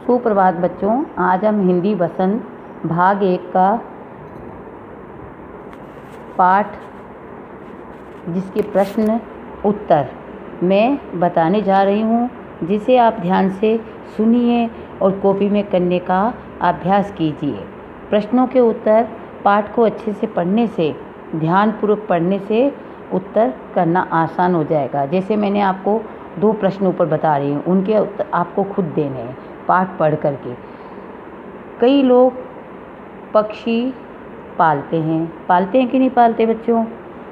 सुप्रभात बच्चों, आज हम हिंदी वसंत भाग 1 का पाठ जिसके प्रश्न उत्तर मैं बताने जा रही हूँ, जिसे आप ध्यान से सुनिए और कॉपी में करने का अभ्यास कीजिए। प्रश्नों के उत्तर पाठ को अच्छे से पढ़ने से, ध्यानपूर्वक पढ़ने से उत्तर करना आसान हो जाएगा। जैसे मैंने आपको 2 प्रश्न ऊपर बता रही हूँ, उनके उत्तर आपको खुद देने हैं पाठ पढ़ करके। कई लोग पक्षी पालते हैं कि नहीं पालते बच्चों?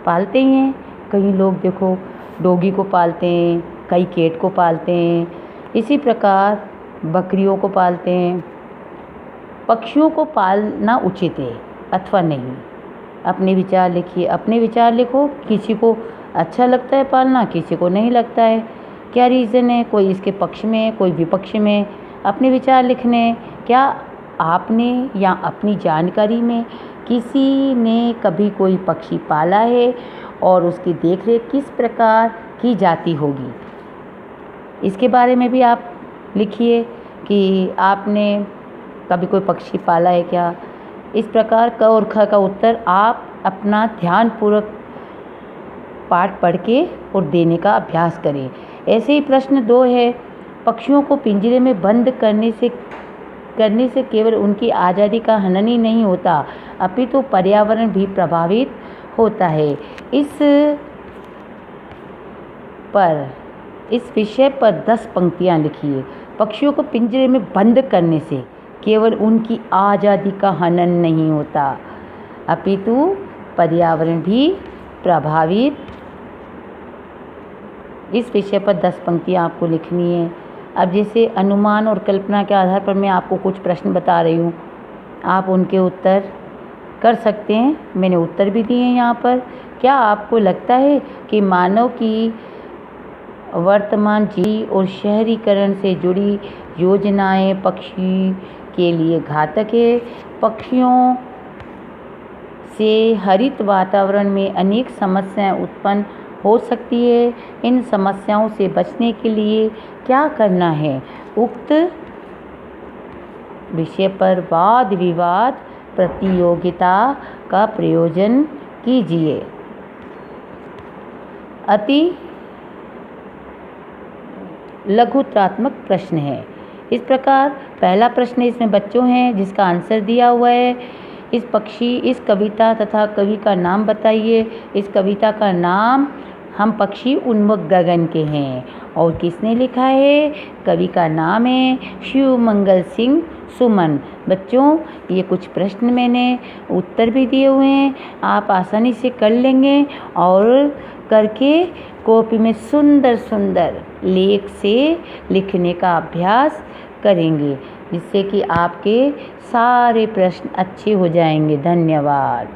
पालते ही हैं। कई लोग देखो डॉगी को पालते हैं, कई कैट को पालते हैं, इसी प्रकार बकरियों को पालते हैं। पक्षियों को पालना उचित है अथवा नहीं? अपने विचार लिखिए, अपने विचार लिखो। किसी को अच्छा लगता है पालना, किसी को नहीं लगता है। क्या रीज़न है? कोई इसके पक्ष में, कोई विपक्ष में। अपने विचार लिखने। क्या आपने या अपनी जानकारी में किसी ने कभी कोई पक्षी पाला है और उसकी देखरेख किस प्रकार की जाती होगी, इसके बारे में भी आप लिखिए कि आपने कभी कोई पक्षी पाला है क्या। इस प्रकार क और ख का उत्तर आप अपना ध्यानपूर्वक पाठ पढ़ के और देने का अभ्यास करें। ऐसे ही प्रश्न 2 है, पक्षियों को पिंजरे में बंद करने से केवल उनकी आज़ादी का हनन ही नहीं होता, अपितु तो पर्यावरण भी प्रभावित होता है। इस विषय पर 10 पंक्तियाँ लिखिए। पक्षियों को पिंजरे में बंद करने से केवल उनकी आज़ादी का हनन नहीं होता, अपितु पर्यावरण भी प्रभावित। इस विषय पर 10 पंक्तियाँ आपको लिखनी है। अब जैसे अनुमान और कल्पना के आधार पर मैं आपको कुछ प्रश्न बता रही हूँ, आप उनके उत्तर कर सकते हैं। मैंने उत्तर भी दिए हैं यहाँ पर। क्या आपको लगता है कि मानव की वर्तमान जीवन और शहरीकरण से जुड़ी योजनाएं पक्षी के लिए घातक है? पक्षियों से हरित वातावरण में अनेक समस्याएं उत्पन्न हो सकती है। इन समस्याओं से बचने के लिए क्या करना है? उक्त विषय पर वाद विवाद प्रतियोगिता का प्रयोजन कीजिए। अति लघुत्रात्मक प्रश्न है। इस प्रकार पहला प्रश्न इसमें बच्चों हैं जिसका आंसर दिया हुआ है। इस कविता तथा कवि का नाम बताइए। इस कविता का नाम हम पक्षी उन्मुख गगन के हैं और किसने लिखा है? कवि का नाम है शिवमंगल सिंह सुमन। बच्चों, ये कुछ प्रश्न मैंने उत्तर भी दिए हुए हैं, आप आसानी से कर लेंगे और करके कॉपी में सुंदर सुंदर लेख से लिखने का अभ्यास करेंगे, जिससे कि आपके सारे प्रश्न अच्छे हो जाएंगे। धन्यवाद।